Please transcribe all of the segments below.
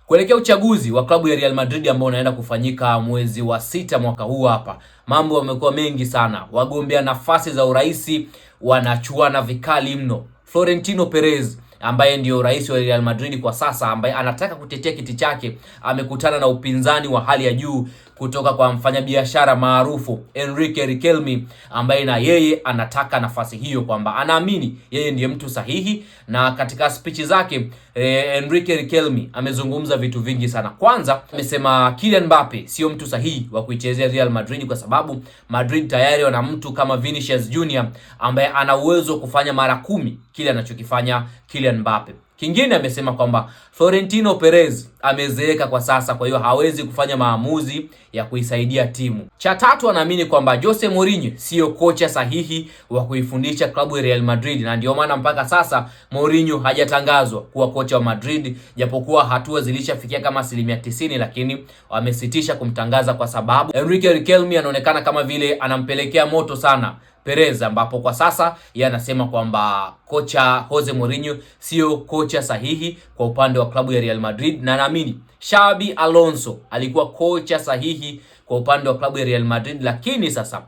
Kuelekea uchaguzi wa klabu ya Real Madrid ambao unaenda kufanyika mwezi wa 6 mwaka huu hapa, mambo yamekuwa mengi sana. Wagombea nafasi za uraisi wanachuana vikali mno. Florentino Perez ambaye ndio rais wa Real Madrid kwa sasa, ambaye anataka kutetea kiti chake, amekutana na upinzani wa hali ya juu kutoka kwa mfanyabiashara maarufu Enrique Riquelme, ambaye na yeye anataka nafasi hiyo, kwamba anaamini yeye ndiye mtu sahihi. Na katika speech zake Enrique Riquelme amezungumza vitu vingi sana. Kwanza amesema Kylian Mbappe sio mtu sahihi wa kuichezea Real Madrid, kwa sababu Madrid tayari wana mtu kama Vinicius Junior ambaye ana uwezo kufanya mara 10 kile anachokifanya Kylian Mbappe. Kingine amesema kwamba Florentino Perez amezeeka kwa sasa, kwa hiyo hawezi kufanya maamuzi ya kuisaidia timu. Cha tatu, anaamini kwamba Jose Mourinho sio kocha sahihi wa kuifundisha klabu ya Real Madrid, na ndio maana mpaka sasa Mourinho hajatangazwa kuwa kocha wa Madrid, japokuwa hatua zilishafikia kama 90%, lakini wamesitisha kumtangaza kwa sababu Enrique Riquelme anaonekana kama vile anampelekea moto sana Perez, ambapo kwa sasa yeye anasema kwamba kocha Jose Mourinho sio kocha sahihi kwa upande wa klabu ya Real Madrid, na naamini Xabi Alonso alikuwa kocha sahihi kwa upande wa klabu ya Real Madrid, lakini sasa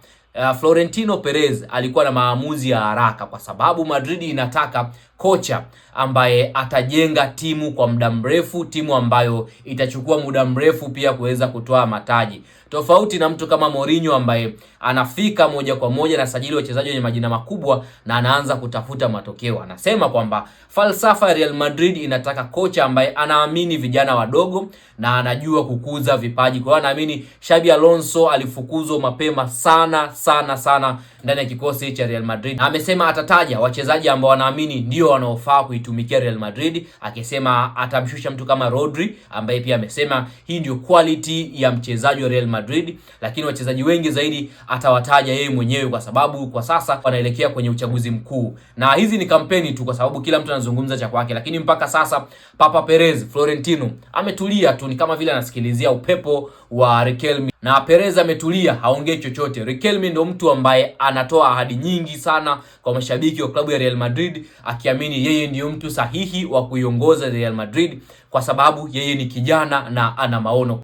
Florentino Perez alikuwa na maamuzi ya haraka, kwa sababu Madrid inataka kocha ambaye atajenga timu kwa muda mrefu, timu ambayo itachukua muda mrefu pia kuweza kutoa mataji, tofauti na mtu kama Mourinho ambaye anafika moja kwa moja na sajili wachezaji wenye majina makubwa na anaanza kutafuta matokeo. Anasema kwamba falsafa ya Real Madrid inataka kocha ambaye anaamini vijana wadogo na anajua kukuza vipaji. Kwa hiyo anaamini Xabi Alonso alifukuzwa mapema sana ndani ya kikosi cha Real Madrid. Amesema atataja wachezaji ambao wanaamini ndio wanaofaa kuitumikia Real Madrid, akisema atamshusha mtu kama Rodri ambaye pia amesema hii ndio quality ya mchezaji wa Real Madrid, lakini wachezaji wengi zaidi atawataja yeye mwenyewe, kwa sababu kwa sasa wanaelekea kwenye uchaguzi mkuu. Na hizi ni kampeni tu, kwa sababu kila mtu anazungumza cha kwake, lakini mpaka sasa Papa Perez, Florentino ametulia tu, ni kama vile anasikilizia upepo wa Riquelme, na Perez ametulia, haongei chochote. Riquelme ndio mtu ambaye anatoa ahadi nyingi sana kwa mashabiki wa klabu ya Real Madrid, akiamini yeye ndio mtu sahihi wa kuiongoza Real Madrid, kwa sababu yeye ni kijana na ana maono.